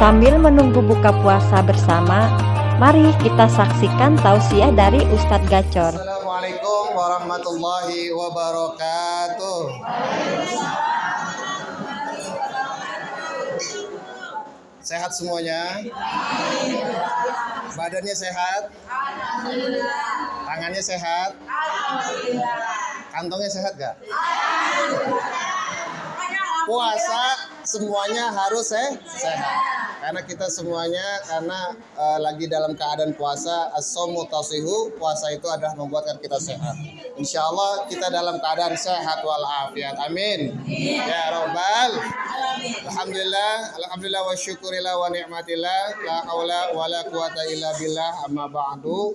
Sambil menunggu buka puasa bersama, mari kita saksikan tausiah dari Ustadz Gacor. Assalamualaikum warahmatullahi wabarakatuh. Sehat semuanya? Badannya sehat? Tangannya sehat? Kantongnya sehat gak? Puasa semuanya harus sehat. Karena kita semuanya lagi dalam keadaan puasa, as-shaumu tasihu, puasa itu adalah membuatkan kita sehat. Insya Allah kita dalam keadaan sehat walafiat. Amin. Ya Rabbal. Alhamdulillah wa syukurillah wa ni'matillah, la haula wa la quwata illa billah, amma ba'du.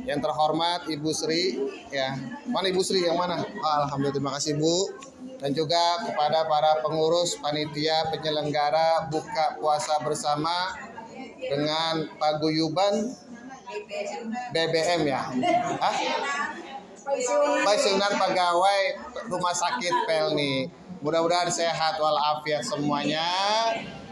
Yang terhormat Ibu Sri, ya. Mana Ibu Sri yang mana? Alhamdulillah, terima kasih Bu. Dan juga kepada para pengurus panitia penyelenggara buka puasa bersama dengan paguyuban BBM ya. Pensiunan pegawai rumah sakit Pelni. Mudah-mudahan sehat walafiat semuanya,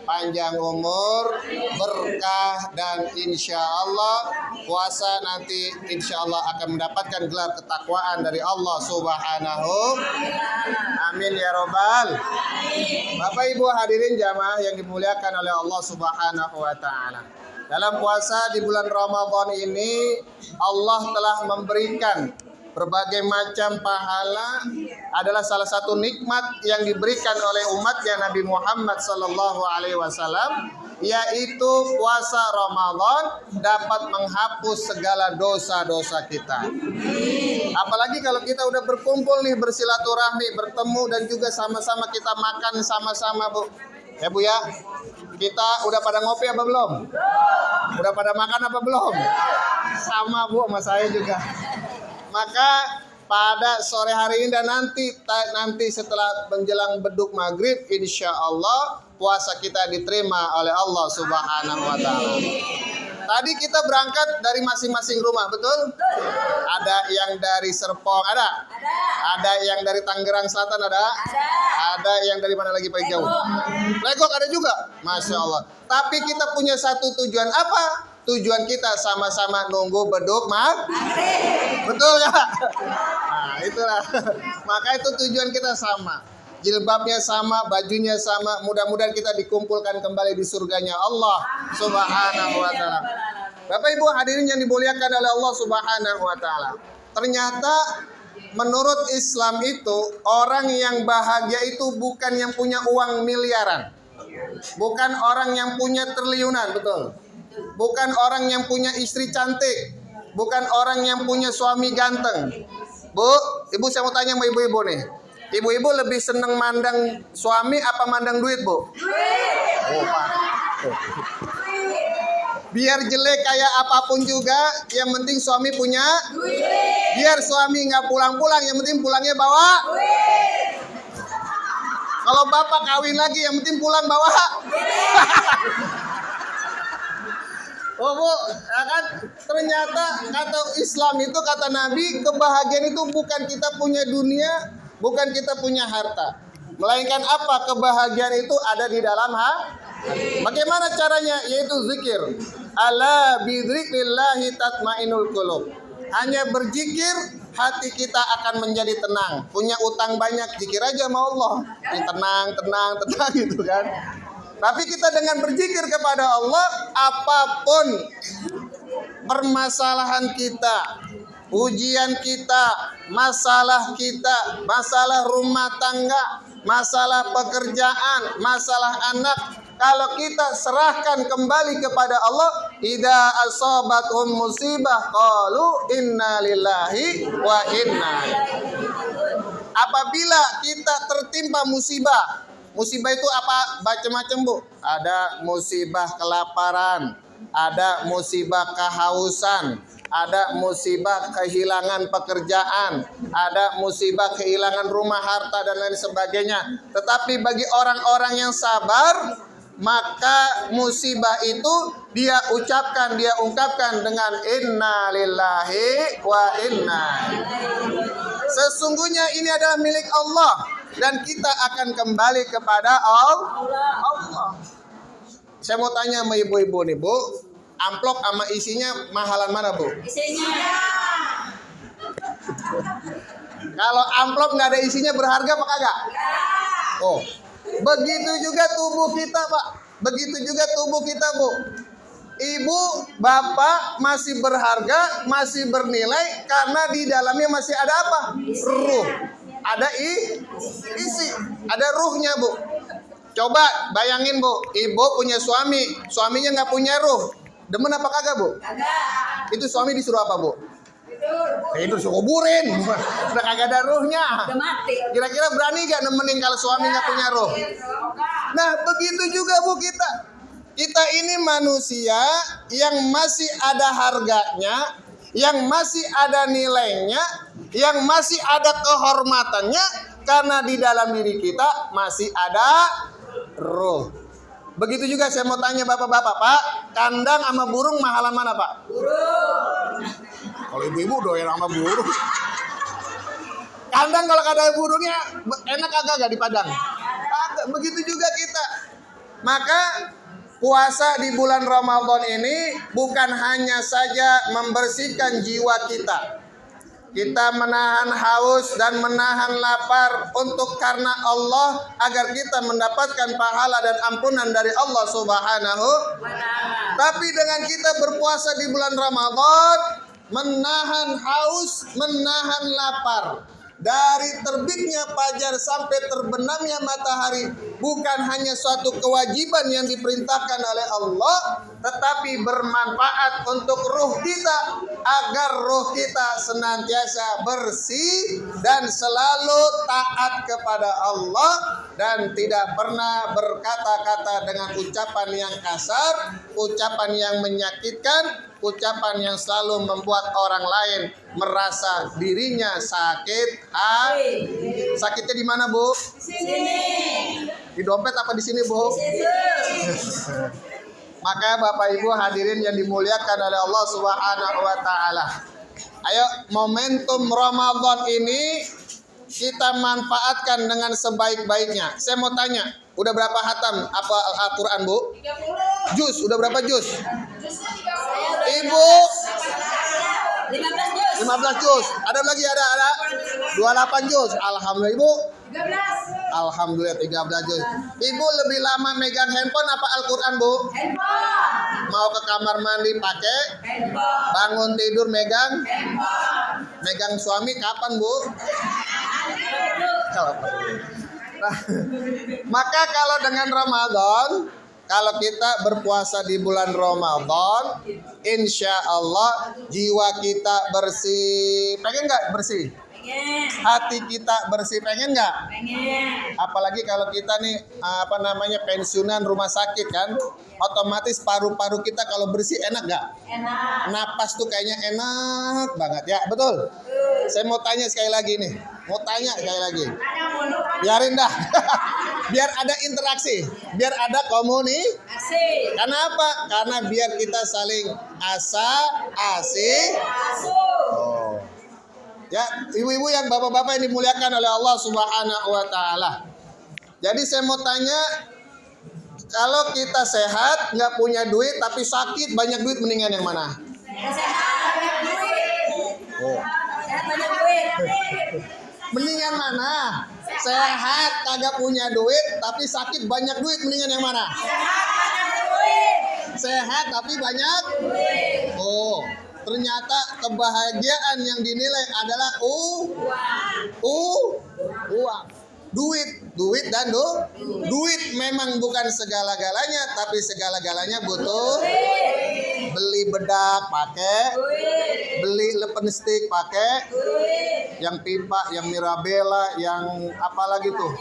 panjang umur, berkah, dan insya Allah puasa nanti insya Allah akan mendapatkan gelar ketakwaan dari Allah Subhanahu. Amin ya Robbal. Bapak Ibu hadirin jamaah yang dimuliakan oleh Allah Subhanahu wa Ta'ala. Dalam puasa di bulan Ramadan ini Allah telah memberikan berbagai macam pahala, adalah salah satu nikmat yang diberikan oleh umatnya Nabi Muhammad sallallahu alaihi wasallam, yaitu puasa Ramadan dapat menghapus segala dosa-dosa kita. Apalagi kalau kita udah berkumpul nih, bersilaturahmi, bertemu, dan juga sama-sama kita makan sama-sama Bu. Ya Bu ya. Kita udah pada ngopi apa belum? Udah pada makan apa belum? Sama Bu, sama saya juga. Maka pada sore hari ini dan nanti setelah menjelang beduk maghrib, insya Allah puasa kita diterima oleh Allah Subhanahu wa Ta'ala. Tadi kita berangkat dari masing-masing rumah, betul? Ada yang dari Serpong, ada? Ada yang dari Tangerang Selatan, ada? Ada yang dari mana lagi paling jauh? Legok ada juga, Masya Allah. Tapi kita punya satu tujuan, apa? Tujuan kita sama-sama nunggu beduk maghrib. Betul ya? Nah itulah. Maka itu tujuan kita sama. Jilbabnya sama, bajunya sama. Mudah-mudahan kita dikumpulkan kembali di surganya Allah Subhanahu wa Ta'ala. Bapak Ibu hadirin yang dimuliakan oleh Allah Subhanahu wa Ta'ala. Ternyata menurut Islam itu orang yang bahagia itu bukan yang punya uang miliaran. Bukan orang yang punya triliunan, betul. Bukan orang yang punya istri cantik. Bukan orang yang punya suami ganteng. Bu, Ibu saya mau tanya sama ibu-ibu nih. Ibu-ibu lebih seneng mandang suami apa mandang duit, Bu? Duit. Oh, Pak. Biar jelek kayak apapun juga, yang penting suami punya duit. Biar suami nggak pulang-pulang, yang penting pulangnya bawa duit. Kalau bapak kawin lagi, yang penting pulang bawa duit. Oh Bu, ya kan? Ternyata kata Islam itu, kata Nabi, kebahagiaan itu bukan kita punya dunia, bukan kita punya harta, melainkan apa? Kebahagiaan itu ada di dalam hati. Bagaimana caranya? Yaitu zikir. Ala bidzikrillahi tatmainul qulub. Hanya berzikir, hati kita akan menjadi tenang. Punya utang banyak, zikir aja sama Allah. Ini tenang gitu kan. Tapi kita dengan berzikir kepada Allah, apapun permasalahan kita, ujian kita, masalah rumah tangga, masalah pekerjaan, masalah anak, kalau kita serahkan kembali kepada Allah, idza asabathum musibah qalu inna lillahi wa inna ilaihi. Apabila kita tertimpa musibah, musibah itu apa? Macam-macam Bu. Ada musibah kelaparan, ada musibah kehausan, ada musibah kehilangan pekerjaan, ada musibah kehilangan rumah, harta, dan lain sebagainya. Tetapi bagi orang-orang yang sabar, maka musibah itu dia ungkapkan dengan inna lillahi wa inna ilaihi. Sesungguhnya ini adalah milik Allah dan kita akan kembali kepada Allah. Saya mau tanya sama ibu-ibu nih, Bu. Amplop sama isinya mahalan mana, Bu? Isinya. Kalau amplop nggak ada isinya berharga apa kagak? Oh, begitu juga tubuh kita, Pak. Begitu juga tubuh kita, Bu. Ibu, bapak masih berharga, masih bernilai karena di dalamnya masih ada apa? Ruh. Ada isi, ada ruhnya, Bu. Coba bayangin, Bu, ibu punya suami, suaminya nggak punya ruh. Demen apa kagak, Bu? Kagak. Itu suami disuruh apa, Bu? Tidur suruh kuburin. Udah kagak ada ruhnya. Udah mati. Kira-kira berani gak nemenin kalau suami nggak punya ruh? Nah, begitu juga, Bu, kita. Kita ini manusia yang masih ada harganya, yang masih ada nilainya, yang masih ada kehormatannya, karena di dalam diri kita masih ada ruh. Begitu juga saya mau tanya bapak-bapak, Pak, kandang sama burung mahalan mana, Pak? Burung. Kalau ibu-ibu doyan sama burung. Kandang kalau ada burungnya enak kagak gak di Padang? Kagak. Begitu juga kita. Maka puasa di bulan Ramadan ini bukan hanya saja membersihkan jiwa kita. Kita menahan haus dan menahan lapar untuk karena Allah agar kita mendapatkan pahala dan ampunan dari Allah Subhanahu. Tapi dengan kita berpuasa di bulan Ramadan, menahan haus, menahan lapar. Dari terbitnya fajar sampai terbenamnya matahari bukan hanya suatu kewajiban yang diperintahkan oleh Allah, tetapi bermanfaat untuk ruh kita agar ruh kita senantiasa bersih dan selalu taat kepada Allah dan tidak pernah berkata-kata dengan ucapan yang kasar, ucapan yang menyakitkan, ucapan yang selalu membuat orang lain merasa dirinya sakit hati. Sakitnya di mana, Bu? Sini. Di dompet apa di sini, Bu? Situ. Maka Bapak Ibu hadirin yang dimuliakan oleh Allah Subhanahu wa taala. Ayo, momentum Ramadan ini kita manfaatkan dengan sebaik-baiknya. Saya mau tanya, udah berapa hatam apa Al-Qur'an, Bu? 30. Juz, udah berapa juz? Saya Ibu 15 juz. 15 juz. Ada lagi ada 28 juz. Alhamdulillah, Ibu. 13. Alhamdulillah 13 juz. Ibu lebih lama megang handphone apa Al-Qur'an, Bu? Handphone. Mau ke kamar mandi pakai, Handphone. bangun tidur megang, Handphone. megang suami kapan, Bu? Nah, maka kalau dengan Ramadan, kalau kita berpuasa di bulan Ramadan, insya Allah jiwa kita bersih. Pengen nggak bersih? Pengen. Hati kita bersih, pengen nggak? Pengen. Apalagi kalau kita nih pensiunan rumah sakit kan, otomatis paru-paru kita kalau bersih enak nggak? Enak. Napas tuh kayaknya enak banget ya, betul? Saya mau tanya sekali lagi nih, mau tanya sekali lagi. Ada mulu. Biarin dah, biar ada interaksi, biar ada komunikasi. Asik. Kenapa? Karena biar kita saling asik. Masuk. Oh. Ya, ibu-ibu yang bapak-bapak yang dimuliakan oleh Allah Subhanahu wa taala. Jadi saya mau tanya, kalau kita sehat, nggak punya duit tapi sakit banyak duit, mendingan yang mana? Sehat banyak duit. Oh. Sehat banyak duit. Mendingan mana? Sehat kagak punya duit tapi sakit banyak duit, mendingan yang mana? Sehat banyak duit. Sehat tapi banyak. Oh, ternyata kebahagiaan yang dinilai adalah uang. Duit dan duit memang bukan segala-galanya, tapi segala-galanya butuh. Beli bedak pakai, beli lipstick pakai, yang pipa, yang Mirabella, yang apa lagi tuh?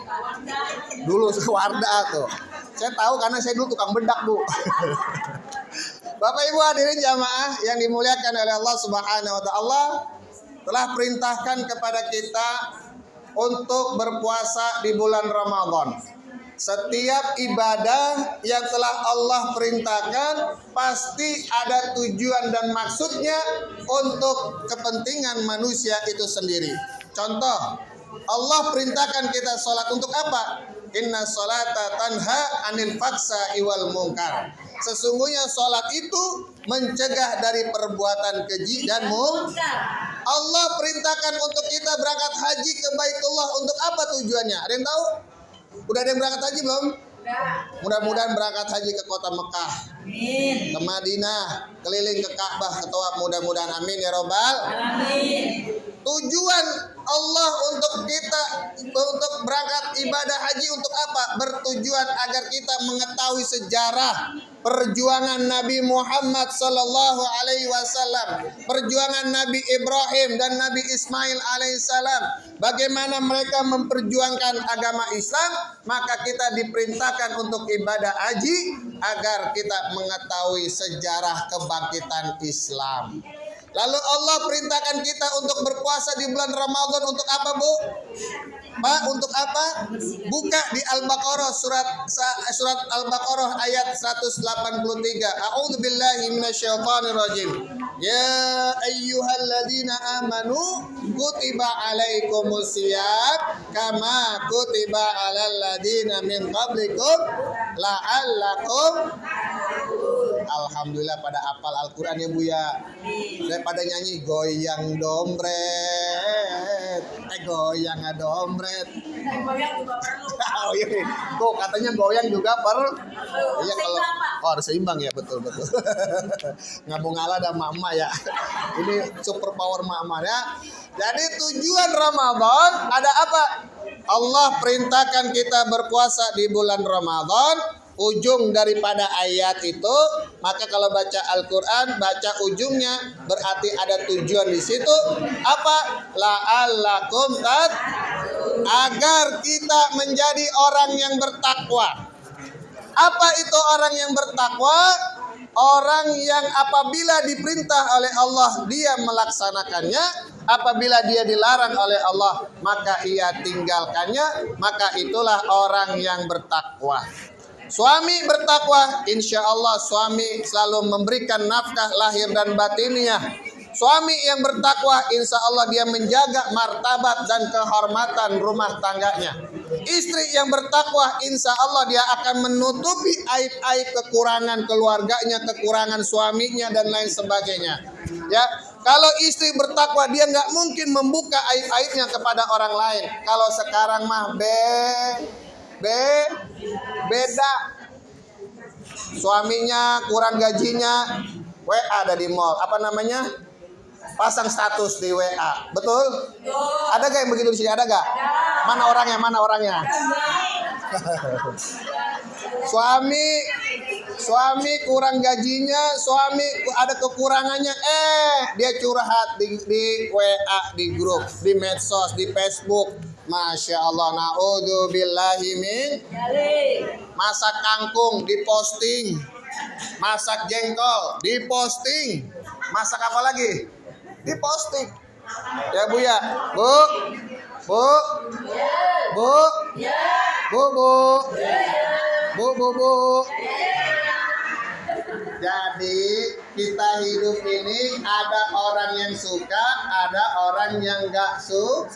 Dulu Wardah tuh. Saya tahu karena saya dulu tukang bedak, Bu. Bapak Ibu hadirin jamaah yang dimuliakan oleh Allah Subhanahu wa taala, Allah telah perintahkan kepada kita untuk berpuasa di bulan Ramadan. Setiap ibadah yang telah Allah perintahkan pasti ada tujuan dan maksudnya untuk kepentingan manusia itu sendiri. Contoh, Allah perintahkan kita sholat untuk apa? Inna sholata tanha anil faksa iwal munkar. Sesungguhnya sholat itu mencegah dari perbuatan keji dan munkar. Allah perintahkan untuk kita berangkat haji ke Baitullah. Untuk apa tujuannya? Ada yang tahu? Udah ada yang berangkat haji belum? Mudah-mudahan berangkat haji ke kota Mekah, ke Madinah, keliling ke Ka'bah, ke Tawaf. Mudah-mudahan amin ya robbal. Tujuan Allah untuk kita untuk berangkat ibadah haji untuk apa? Bertujuan agar kita mengetahui sejarah perjuangan Nabi Muhammad sallallahu alaihi wasallam, perjuangan Nabi Ibrahim dan Nabi Ismail alaihissalam, bagaimana mereka memperjuangkan agama Islam. Maka kita diperintahkan untuk ibadah haji agar kita mengetahui sejarah kebangkitan Islam. Lalu Allah perintahkan kita untuk berpuasa di bulan Ramadan untuk apa, Bu? Pak, untuk apa? Buka di Al-Baqarah surat Al-Baqarah ayat 183. A'udzubillahi minasyaitonirrajim. Ya ayyuhalladzina amanu kutiba alaikumusiyam kama kutiba alal ladzina min qablikum la'allakum. Alhamdulillah pada apal Al-Quran ya Bu ya. Daripada nyanyi goyang dompet, goyang dompet. Oh iya, tuh katanya goyang juga iya kalau harus seimbang ya, betul. Nggak mau ngalah ada mama ya. Ini super power mama ya. Jadi tujuan Ramadan ada apa? Allah perintahkan kita berpuasa di bulan Ramadan. Ujung daripada ayat itu, maka kalau baca Al-Quran, baca ujungnya berarti ada tujuan di situ. Apa? La'allakum agar kita menjadi orang yang bertakwa. Apa itu orang yang bertakwa? Orang yang apabila diperintah oleh Allah dia melaksanakannya, apabila dia dilarang oleh Allah maka ia tinggalkannya, maka itulah orang yang bertakwa. Suami bertakwa, insya Allah suami selalu memberikan nafkah lahir dan batiniah. Suami yang bertakwa, insya Allah dia menjaga martabat dan kehormatan rumah tangganya. Istri yang bertakwa, insya Allah dia akan menutupi aib-aib kekurangan keluarganya, kekurangan suaminya dan lain sebagainya. Ya, kalau istri bertakwa dia nggak mungkin membuka aib-aibnya kepada orang lain. Kalau sekarang mah beda. Suaminya kurang gajinya, WA ada di mall. Apa namanya? Pasang status di WA. Betul? Ada gak yang begitu di sini? Ada gak? Mana orangnya? Suami kurang gajinya, suami ada kekurangannya, dia curhat di WA, di grup, di medsos, di Facebook. Masya Allah, na'udzubillahi min. Masak kangkung diposting, masak jengkol diposting, masak apa lagi diposting. Ya Bu ya, Bu. Jadi kita hidup ini ada orang yang suka, ada orang yang gak suka.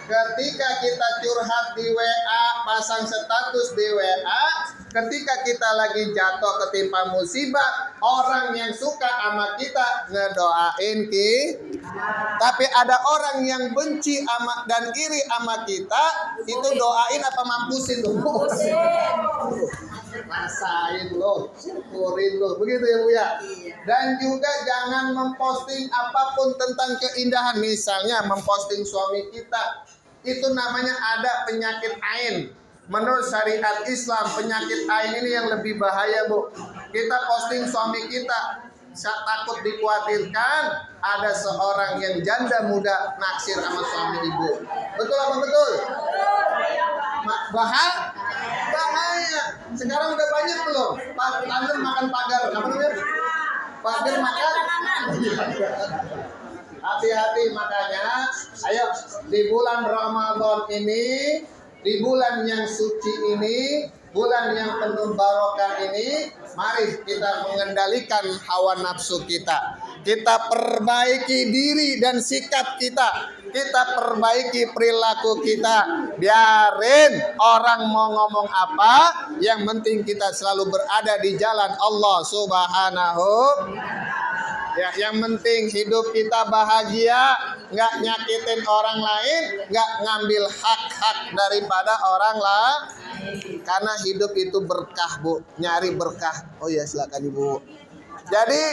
Ketika kita curhat di WA, pasang status di WA, ketika kita lagi jatuh ketimpa musibah, orang yang suka sama kita ngedoain tapi ada orang yang benci sama dan iri sama kita, itu doain apa mampusin tuh? Rasain lo, syukurin lo, begitu ya Bu ya. Dan juga jangan memposting apapun tentang keindahan. Misalnya memposting suami kita, itu namanya ada penyakit ain. Menurut syariat Islam, penyakit ain ini yang lebih bahaya Bu. Kita posting suami kita, takut dikhawatirkan ada seorang yang janda muda naksir sama suami ibu. Betul apa betul? Bahaya. Sekarang udah banyak belum? Tangan makan pagar. Apa namanya? Pagar makan. Hati-hati makanya. Ayo di bulan Ramadan ini, di bulan yang suci ini, bulan yang penuh barokah ini, mari kita mengendalikan hawa nafsu kita. Kita perbaiki diri dan sikap kita. kita perbaiki perilaku kita. Biarin orang mau ngomong apa, yang penting kita selalu berada di jalan Allah Subhanahu. Ya, yang penting hidup kita bahagia, nggak nyakitin orang lain, nggak ngambil hak-hak daripada orang lain. Karena hidup itu berkah, Bu. Nyari berkah. Oh ya, silakan Ibu. Jadi,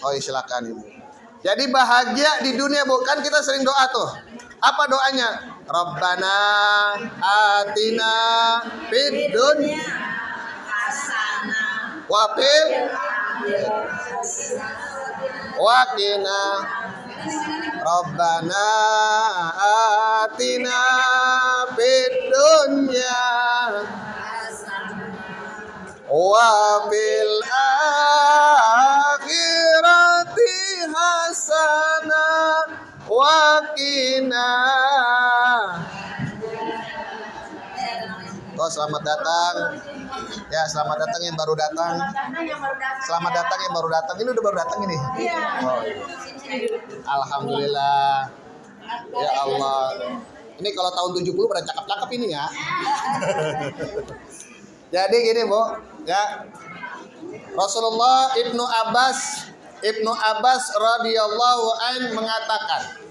oh ya, silakan Ibu. Jadi bahagia di dunia, Bu. Kan kita sering doa tuh. Apa doanya? Rabbana atina fid dunya wa fil wa qina Rabbana atina fid dunya wa fil akhirati hasanah wa qina. Oh, selamat datang. Ya, selamat datang yang baru datang. Selamat datang yang baru datang. Ini udah baru datang ini. Oh, iya. Alhamdulillah. Ya Allah. Ini kalau tahun 70 pada cakep-cakep ini ya. Jadi gini, Bu, ya. Rasulullah Ibnu Abbas radhiyallahu an mengatakan,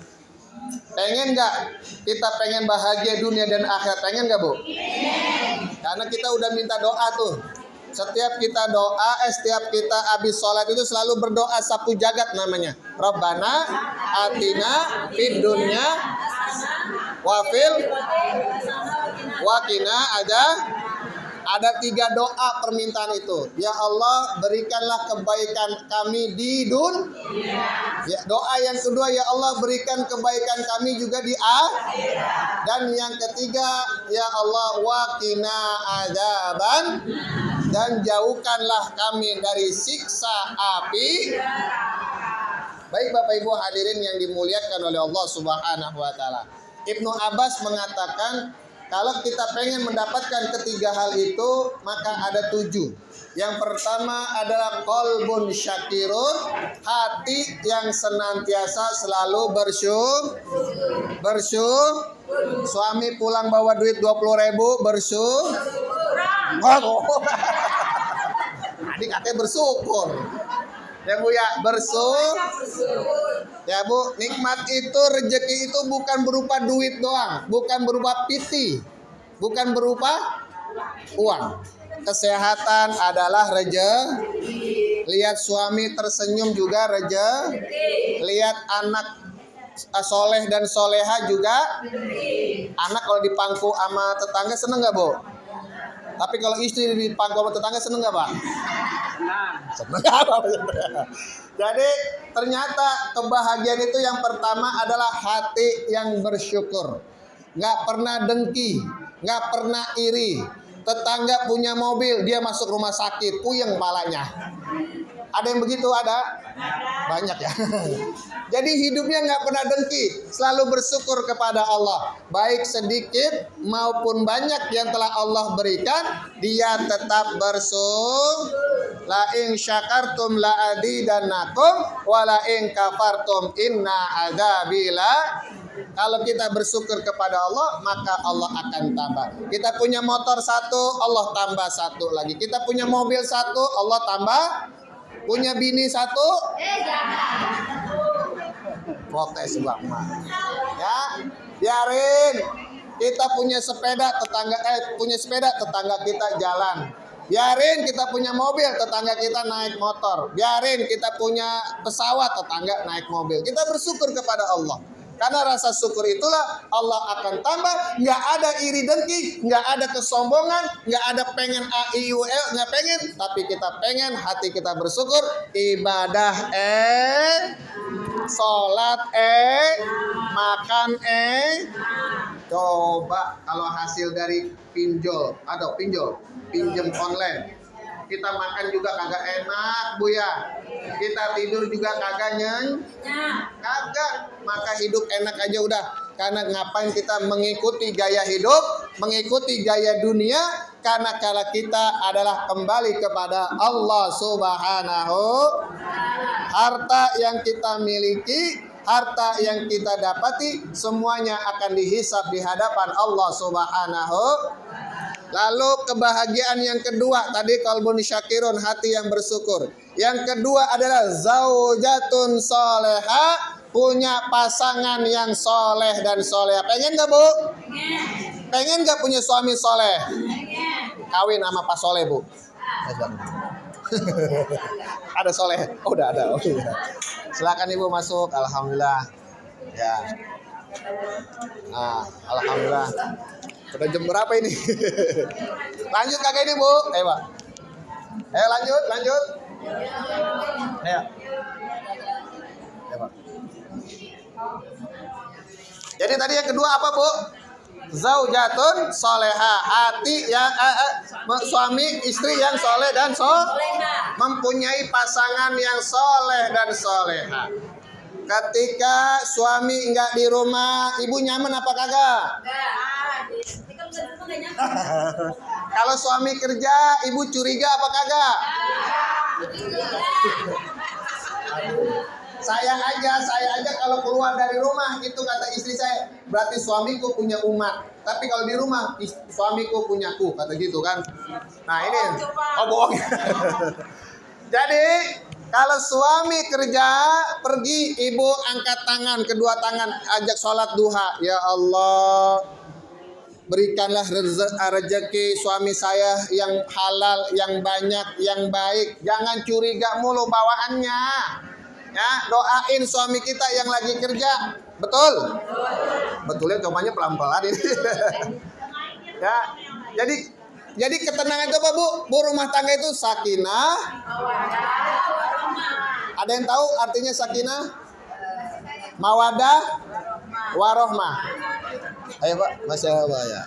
pengen nggak kita pengen bahagia dunia dan akhirat? Pengen nggak, Bu? Karena kita udah minta doa tuh. Setiap kita habis sholat itu selalu berdoa sapu jagat namanya. Rabbana atina fid dunya wa fil wa qina ada 3 doa permintaan itu. Ya Allah, berikanlah kebaikan kami di dunia. Ya, doa yang kedua, ya Allah, berikan kebaikan kami juga di akhirat. Dan yang ketiga, ya Allah, waqina adzaban, dan jauhkanlah kami dari siksa api. Baik Bapak Ibu hadirin yang dimuliakan oleh Allah Subhanahu wa taala. Ibnu Abbas mengatakan, kalau kita pengen mendapatkan ketiga hal itu, maka ada 7. Yang pertama adalah qalbun syakirun, hati yang senantiasa selalu bersyukur. Suami pulang bawa duit 20.000, bersyukur. Adik kakek bersyukur. Ya Bu ya, bersyukur. Ya Bu, nikmat itu, rezeki itu bukan berupa duit doang, bukan berupa piti, bukan berupa uang. Kesehatan adalah rezeki. Lihat suami tersenyum juga rezeki. Lihat anak soleh dan soleha juga. Anak kalau dipangku sama tetangga seneng nggak, Bu? Tapi kalau istri dipangku sama tetangga seneng nggak, Pak? Seneng. Jadi ternyata kebahagiaan itu yang pertama adalah hati yang bersyukur. Nggak pernah dengki, nggak pernah iri. Tetangga punya mobil, dia masuk rumah sakit, puyeng palanya. Ada yang begitu? Ada? Banyak ya. Jadi hidupnya nggak pernah dengki, selalu bersyukur kepada Allah. Baik sedikit maupun banyak yang telah Allah berikan, dia tetap bersyukur. La in syakartum la azidannakum wa la in kafartum inna adzabila. Kalau kita bersyukur kepada Allah, maka Allah akan tambah. Kita punya motor 1, Allah tambah 1 lagi. Kita punya mobil 1, Allah tambah. Punya bini 1, protes Bang. Ya, biarin. Kita punya sepeda, tetangga kita jalan. Biarin kita punya mobil, tetangga kita naik motor. Biarin kita punya pesawat, tetangga naik mobil. Kita bersyukur kepada Allah. Karena rasa syukur itulah Allah akan tambah. Nggak ada iri dengki, nggak ada kesombongan, nggak ada pengen AIUL, nggak pengen. Tapi kita pengen, hati kita bersyukur. Ibadah sholat makan Coba kalau hasil dari pinjol pinjam online, kita makan juga kagak enak, Bu ya. Kita tidur juga kagak kagak. Maka hidup enak aja udah. Karena ngapain kita mengikuti gaya hidup, mengikuti gaya dunia? Karena kalau kita adalah kembali kepada Allah Subhanahu. Harta yang kita miliki harta yang kita dapati semuanya akan dihisab di hadapan Allah Subhanahu. Lalu kebahagiaan yang kedua tadi qalbun syakirun, hati yang bersyukur. Yang kedua adalah zaujatun soleha, punya pasangan yang soleh dan soleha. Pengen gak Bu? Pengen gak punya suami soleh? Kawin sama Pak Soleh Bu. Ada soleh? Oh, udah ada. Oh, iya. Silakan Ibu masuk. Alhamdulillah. Ya. Nah, alhamdulillah. Udah jam berapa ini? Lanjut kakak ini Bu. Ayo Pak. Ayo lanjut. Ayo. Ayo Pak. Jadi tadi yang kedua apa Bu? Zaujatun soleha, hati yang suami istri yang soleh dan mempunyai pasangan yang soleh dan soleha. Ketika suami enggak di rumah, ibu nyaman apa kagak? Kalau suami kerja, ibu curiga apa kagak? Saya aja kalau keluar dari rumah itu kata istri saya, berarti suamiku punya umat. Tapi kalau di rumah suamiku punyaku, kata gitu kan. Nah ini, bohong. Jadi kalau suami kerja pergi, ibu angkat tangan, kedua tangan ajak sholat duha. Ya Allah, berikanlah rezeki suami saya yang halal, yang banyak, yang baik. Jangan curiga mulu bawaannya. Ya, doain suami kita yang lagi kerja. Betul? Betulnya comanya pelan-pelan ini. Ya. Jadi ketenangan itu apa Bu? Bu, rumah tangga itu sakinah. Ada yang tahu artinya sakinah? Mawadah, warohmah. Ayo Pak, Masya Allah ya.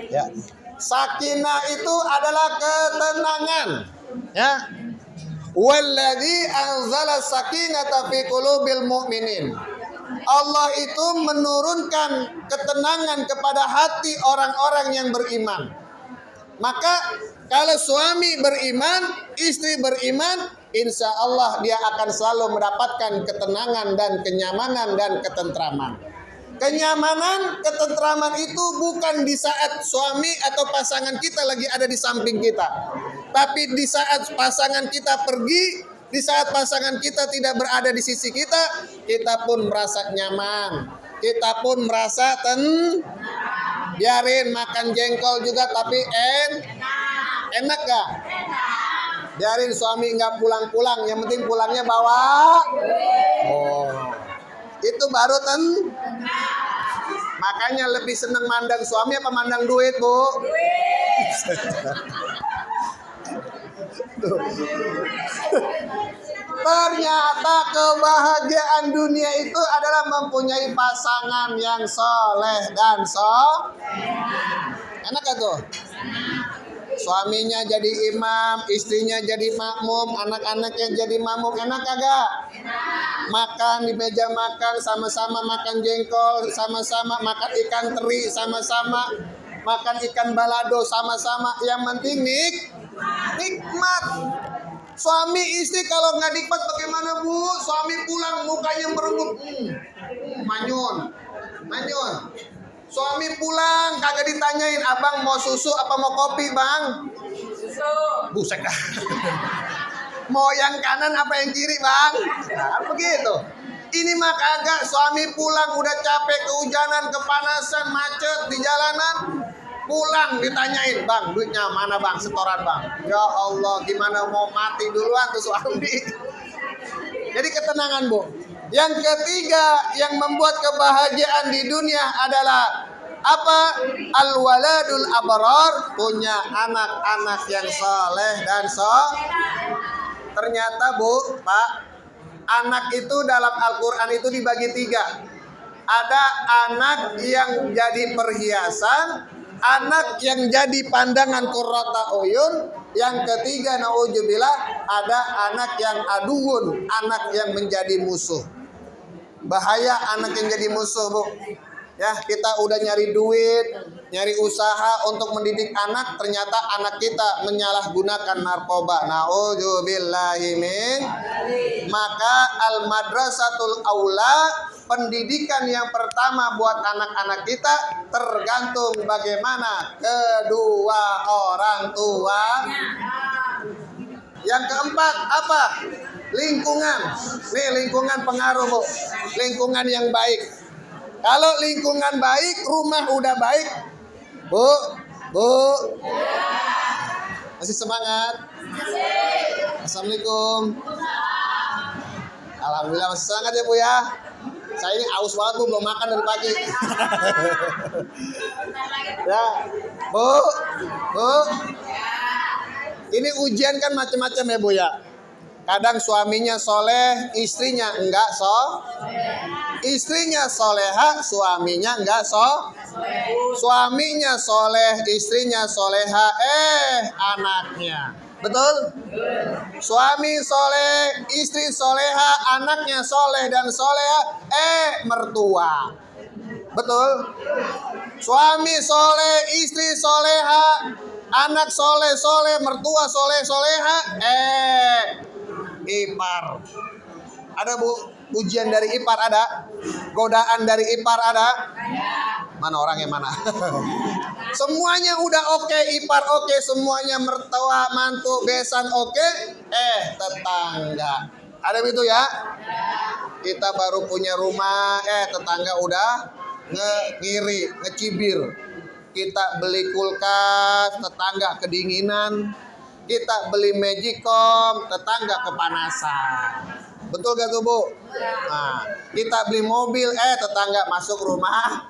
Ya. Sakinah itu adalah ketenangan. Ya. Walladzi anzala sakinata fi qulubil mu'minin. Allah itu menurunkan ketenangan kepada hati orang-orang yang beriman. Maka kalau suami beriman, istri beriman, insya Allah dia akan selalu mendapatkan ketenangan dan kenyamanan dan ketentraman. Kenyamanan, ketentraman itu bukan di saat suami atau pasangan kita lagi ada di samping kita. Tapi di saat pasangan kita pergi, di saat pasangan kita tidak berada di sisi kita, kita pun merasa nyaman. Kita pun merasa biarin makan jengkol juga tapi enak gak? Biarin suami nggak pulang-pulang, yang penting pulangnya bawa. Oh, itu baru makanya lebih seneng mandang suami apa mandang duit Bu? Ternyata kebahagiaan dunia itu adalah mempunyai pasangan yang soleh dan enak gak tuh? Suaminya jadi imam, istrinya jadi makmum, anak-anaknya jadi makmum, enak kagak? Makan di meja makan, sama-sama makan jengkol, sama-sama makan ikan teri, sama-sama makan ikan balado, sama-sama. Yang penting nikmat. Suami istri kalau nggak nikmat bagaimana Bu? Suami pulang mukanya merebut, manyun. Suami pulang kagak ditanyain, abang mau susu apa mau kopi bang? Susu. Buset dah. Mau yang kanan apa yang kiri bang? Nah, begitu. Ini mah kagak, suami pulang udah capek, kehujanan, kepanasan, macet di jalanan. Pulang ditanyain, bang duitnya mana bang, setoran bang. Ya Allah, gimana mau mati duluan tuh suami. Jadi ketenangan Bu. Yang ketiga yang membuat kebahagiaan di dunia adalah apa? Al-waladul abrar, punya anak-anak yang saleh dan Ternyata Bu, Pak, anak itu dalam Al-Quran itu dibagi 3. Ada anak yang jadi perhiasan, anak yang jadi pandangan qurrata uyun, yang ketiga naudzubillah ada anak yang aduun, anak yang menjadi musuh. Bahaya anak yang jadi musuh Bu. Ya, kita udah nyari duit, nyari usaha untuk mendidik anak, ternyata anak kita menyalahgunakan narkoba. Nauzubillahi min. Maka al madrasatul aula, pendidikan yang pertama buat anak-anak kita tergantung bagaimana kedua orang tua. Yang keempat apa? Lingkungan. Nih lingkungan pengaruh, Bu. Lingkungan yang baik. Kalau lingkungan baik, rumah udah baik. Bu. Masih semangat? Assalamualaikum. Alhamdulillah masih semangat ya, Bu ya. Saya ini aus banget, Bu, belum makan dari pagi. Ya, Bu. Ini ujian kan macam-macam ya, Bu ya. Kadang suaminya soleh, istrinya enggak Istrinya soleha, suaminya enggak Suaminya soleh, istrinya soleha, anaknya. Betul? Suami soleh, istri soleha, anaknya soleh dan soleha, mertua. Betul? Suami soleh, istri soleha, anak soleh, mertua soleha, ipar. Ada, Bu, ujian dari ipar ada? Godaan dari ipar ada? Mana orangnya mana? Semuanya udah oke, ipar oke, semuanya mertua, mantu, besan oke, tetangga. Ada begitu ya? Kita baru punya rumah, tetangga udah ngiri, ngecibir. Kita beli kulkas, tetangga kedinginan. Kita beli magicom, tetangga kepanasan. Betul gak tuh, Bu? Nah, kita beli mobil, tetangga masuk rumah.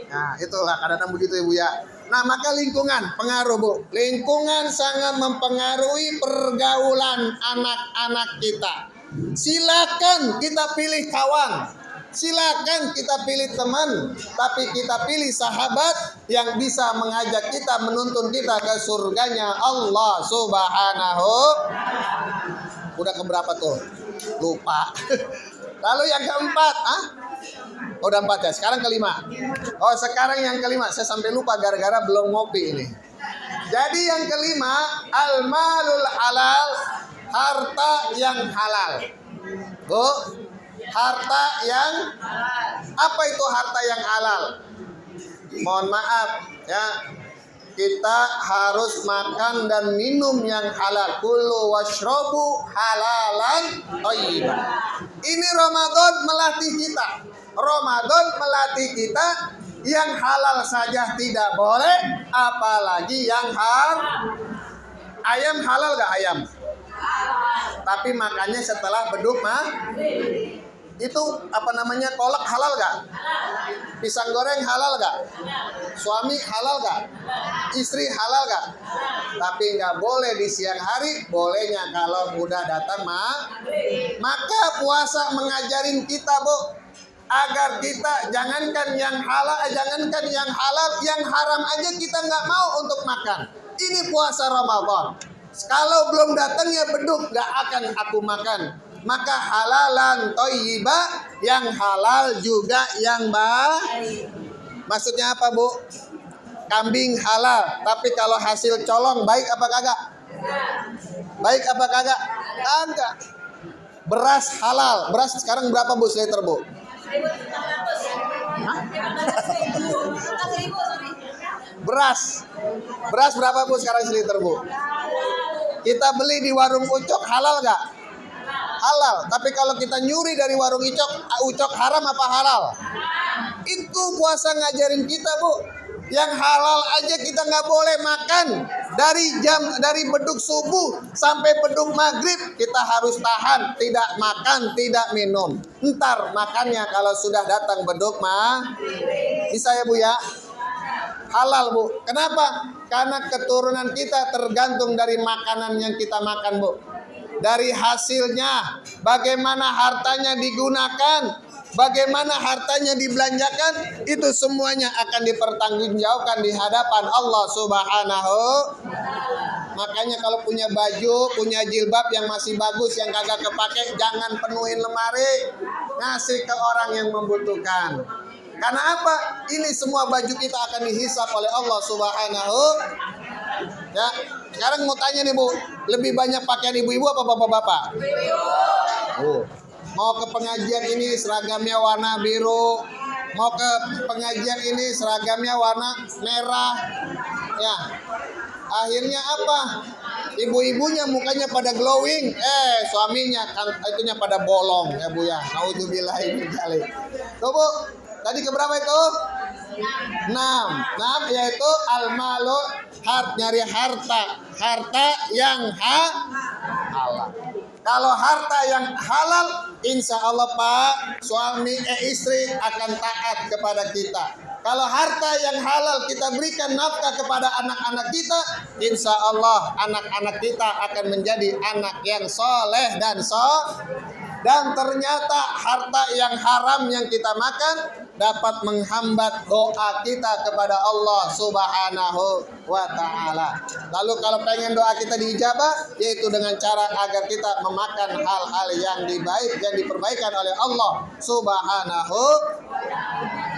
Nah, itulah kadang-kadang begitu ya, Bu ya. Nah, maka lingkungan pengaruh, Bu. Lingkungan sangat mempengaruhi pergaulan anak-anak kita. Silakan kita pilih kawan. Silakan kita pilih teman, tapi kita pilih sahabat yang bisa mengajak kita, menuntun kita ke surganya Allah Subhanahu. Udah keberapa tuh? Lupa. Lalu yang keempat, udah 4 ya. Sekarang kelima. Oh, sekarang yang kelima. Saya sampai lupa gara-gara belum ngopi ini. Jadi yang kelima, al-malul halal, harta yang halal. Bu, harta yang apa itu harta yang halal? Mohon maaf ya, kita harus makan dan minum yang halal. Kulu washrobu halalan thayyiban. Ini Ramadan melatih kita. Ramadan melatih kita yang halal saja tidak boleh, apalagi yang haram. Ayam halal gak ayam? Tapi makannya setelah beduk itu apa namanya, kolak halal gak? Pisang goreng halal gak? Suami halal gak? Istri halal gak? Tapi gak boleh di siang hari, bolehnya kalau udah datang maka puasa mengajarin kita, Bu, agar kita jangankan yang halal, yang haram aja kita nggak mau untuk makan. Ini puasa Ramadan. Kalau belum datangnya beduk, nggak akan aku makan. Maka halalan thayyiba, yang halal juga yang baik. Maksudnya apa, Bu? Kambing halal, tapi kalau hasil colong baik apa kagak? Baik apa kagak? Kagak. Beras halal. Beras sekarang berapa, Bu, seliter, Bu? 1.600. Beras berapa, Bu, sekarang seliter, Bu? Kita beli di warung Ucok halal gak? Halal. Tapi kalau kita nyuri dari warung Ucok haram apa halal? Itu puasa ngajarin kita, Bu. Yang halal aja kita nggak boleh makan. Dari beduk subuh sampai beduk maghrib kita harus tahan, tidak makan, tidak minum. Ntar makannya kalau sudah datang beduk bisa ya, Bu ya? Halal, Bu. Kenapa? Karena keturunan kita tergantung dari makanan yang kita makan, Bu. Dari hasilnya, bagaimana hartanya digunakan, bagaimana hartanya dibelanjakan, itu semuanya akan dipertanggungjawabkan di hadapan Allah Subhanahu. Makanya kalau punya baju, punya jilbab yang masih bagus, yang kagak kepake, jangan penuhin lemari, ngasih ke orang yang membutuhkan. Karena apa? Ini semua baju kita akan dihisap oleh Allah Subhanahu. Ya, sekarang mau tanya nih Bu, lebih banyak pakaian ibu-ibu apa bapak-bapak? Mau ke pengajian ini seragamnya warna biru, mau ke pengajian ini seragamnya warna merah. Ya, akhirnya apa? Ibu-ibunya mukanya pada glowing, suaminya kan itunya pada bolong ya Bu ya. Nauzubillah min dzalik. Tuh Bu, tadi keberapa itu? 6 yaitu al-malu nyari harta yang halal. Kalau harta yang halal, insya Allah Pak, suami istri akan taat kepada kita. Kalau harta yang halal kita berikan nafkah kepada anak-anak kita, insya Allah anak-anak kita akan menjadi anak yang soleh dan ternyata harta yang haram yang kita makan dapat menghambat doa kita kepada Allah Subhanahu wa ta'ala. Lalu kalau pengen doa kita diijabah, yaitu dengan cara agar kita memakan hal-hal yang diperbaikan oleh Allah Subhanahu.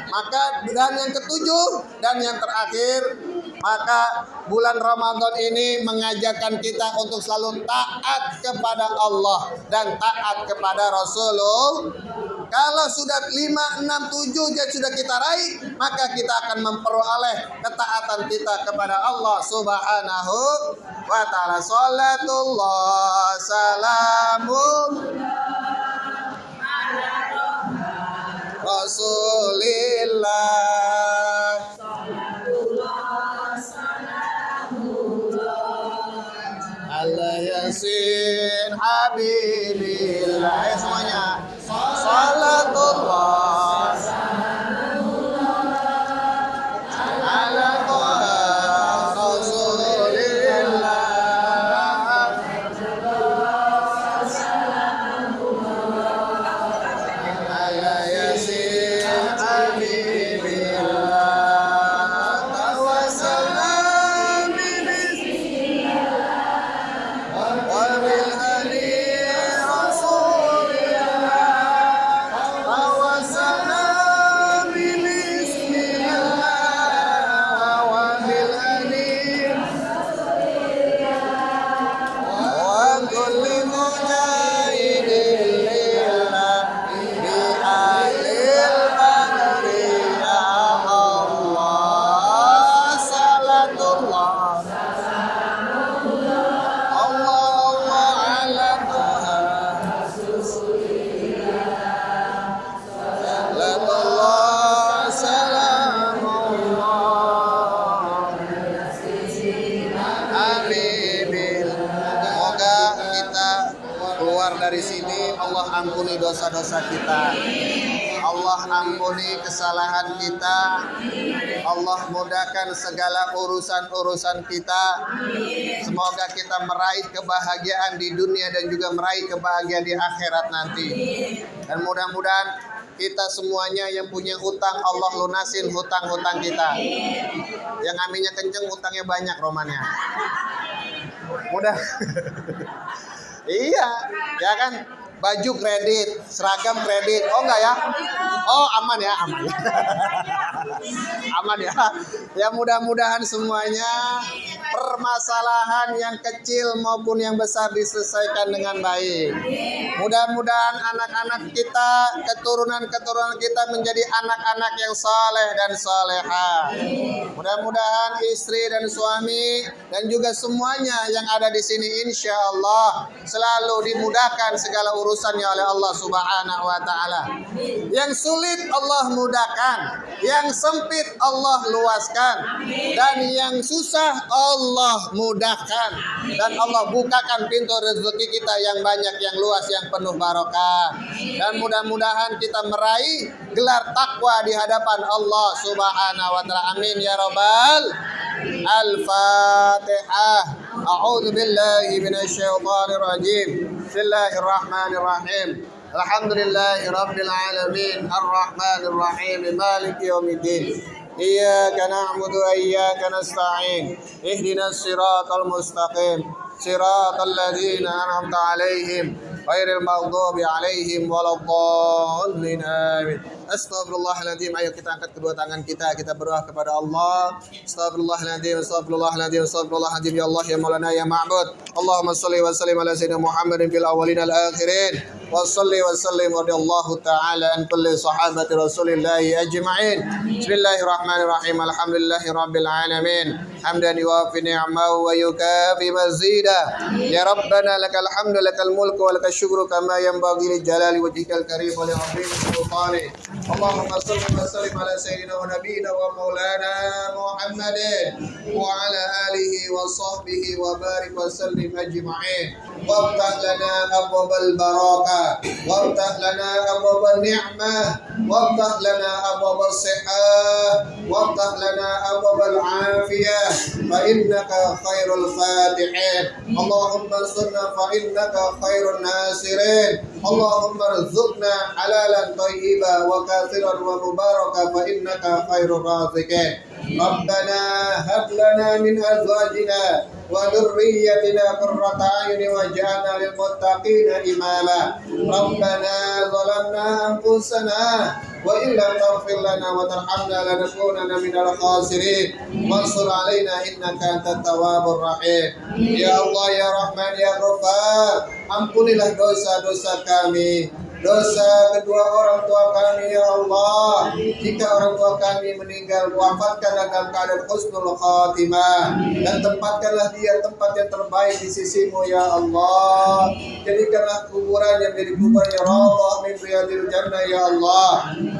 Maka dan yang ketujuh dan yang terakhir, maka bulan Ramadan ini mengajarkan kita untuk selalu taat kepada Allah dan taat kepada Rasulullah. Kalau sudah 5, 6, 7 yang sudah kita raih, maka kita akan memperoleh ketaatan kita kepada Allah Subhanahu wa ta'ala. Salatullah salamun Rasulillah. Allah yasin habibillah. Semuanya. Salatullah ala Rasulillah. Allah yasin habibillah. Tawassalna bismillah wa bil ali dari sini Allah ampuni dosa-dosa kita, Allah ampuni kesalahan kita, Allah mudahkan segala urusan-urusan kita. Semoga kita meraih kebahagiaan di dunia dan juga meraih kebahagiaan di akhirat nanti. Dan mudah-mudahan kita semuanya yang punya utang, Allah lunasin hutang-hutang kita. Yang aminnya kenceng, utangnya banyak romannya. Mudah. Iya, ya kan? Baju kredit, seragam kredit. Oh enggak ya? Oh aman ya, aman. Aman ya. Ya mudah-mudahan semuanya permasalahan yang kecil maupun yang besar diselesaikan dengan baik. Mudah-mudahan anak-anak kita, keturunan-keturunan kita menjadi anak-anak yang saleh dan salehah. Mudah-mudahan istri dan suami dan juga semuanya yang ada di sini insya Allah selalu dimudahkan segala urusannya oleh Allah Subhanahu wa ta'ala. Yang sulit Allah mudahkan, yang sempit Allah luaskan, dan yang susah Allah mudahkan, dan Allah bukakan pintu rezeki kita yang banyak, yang luas, yang penuh barokah. Dan mudah-mudahan kita meraih gelar takwa di hadapan Allah Subhanahu wa ta'ala. Amin ya rabbal. Al-Fatihah. A'udzu billahi minasyaitonir rajim. Bismillahirrahmanirrahim. Alhamdulillahi rabbil alamin. Arrahmanir rahim. Maliki yaumiddin. Iyyaka na'budu wa iyyaka nasta'in. Ihdinas siratal mustaqim. Siratal ladzina an'amta 'alaihim ghairil maghdubi 'alaihim waladdallin. Amin. Astagfirullahaladzim. Ayo kita angkat kedua tangan kita berdoa kepada Allah. Astagfirullahaladzim, astagfirullahaladzim, astagfirullahaladzim. Ya Allah, ya Maulana, ya Ma'bud. Allahumma salli wa sallim ala sayyidina Muhammadin fil awwalin al akhirin. Wa salli wa sallim radhiyallahu ta'ala an kulli sahabati Rasulillahi ajma'in. Bismillahirrahmanirrahim. Alhamdulillahi rabbil alamin. Hamdan yuwafi ni'amahu wa yukafi mazida. Ya Rabbana lakal hamdu lakal mulku wa lakal syukru kama yanbaghi li jalali wajhikal karim wa li 'azimi sultani. Allahumma salli wa sallim ala sayyidina wa nabiyyina wa maulana Muhammadin wa ala alihi wa sahbihi wa barik wa sallim ajma'in. Waftah lana abwabal barakah, waftah lana abwabal ni'mah, waftah lana abwabal sihah, waftah lana abwabal afiyah, fa innaka khairul fatihin. Allahumma sunna fa innaka khairun nasirin. Allahumma rizqna halalan thayyiban wa kathiran wa mubaraka fa innaka khairur raziqin. Rabbana hab lana min azwajina wa dhurriyyatina qurrata a'yunin waj'alna lil muttaqina imama. Rabbana zalamna anfusana wa in lam taghfir lana wa tarhamna lanakunanna minal khasirin. Wansur 'alaina innaka antat tawwabur rahim. Ya Allah, ya Rahman, ya Ghaffar, ampunilah dosa-dosa kami, dosa kedua orang tua kami ya Allah. Jika orang tua kami meninggal, wafatkanlah dalam keadaan husnul khatimah, dan tempatkanlah dia tempat yang terbaik di sisimu ya Allah. Jadikanlah kuburannya menjadi kuburannya raudhah min riyadil jannah ya Allah.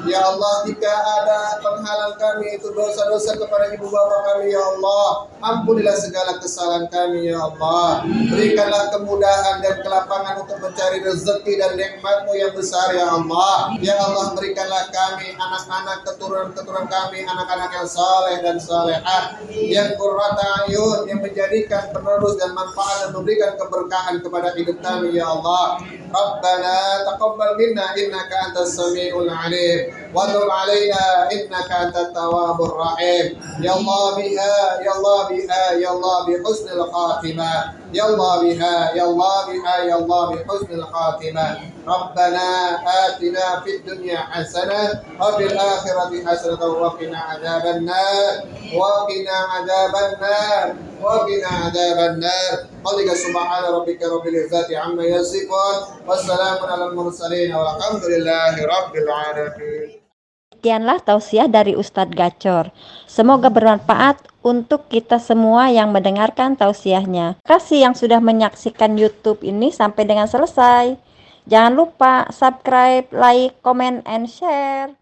Ya Allah, jika ada penghalang kami itu dosa-dosa kepada ibu bapa kami ya Allah, ampunilah segala kesalahan kami ya Allah. Berikanlah kemudahan dan kelapangan untuk mencari rezeki dan nikmat-Mu yang besar ya Allah. Ya Allah, berikanlah kami anak-anak, keturunan-keturunan kami, anak-anak yang saleh dan salehah, yang qurrata ayun, yang menjadikan penerus dan manfaat dan memberikan keberkahan kepada hidup kami ya Allah. Rabbana taqabbal minna innaka antas samiul alim wa tub alaina innaka antat tawwabur rahim. Ya Allah biha, ya Allah biha, ya Allah bi husnil khatimah. Ya Allah biha, ya Allah biha, ya Allah bi husnil khatimah. Rabbana atina fid dunya hasanah wa fil akhirati hasanah wa qina adzabannar wa qina adzabannar wa qina adzabannar. Qadika subhana rabbika rabbil izzati amma yasifun wassalamun alal mursalin walhamdulillahi rabbil alamin. Demikianlah tausiah dari Ustadz Gacor. Semoga bermanfaat untuk kita semua yang mendengarkan tausiahnya. Terima kasih yang sudah menyaksikan YouTube ini sampai dengan selesai. Jangan lupa subscribe, like, comment, and share.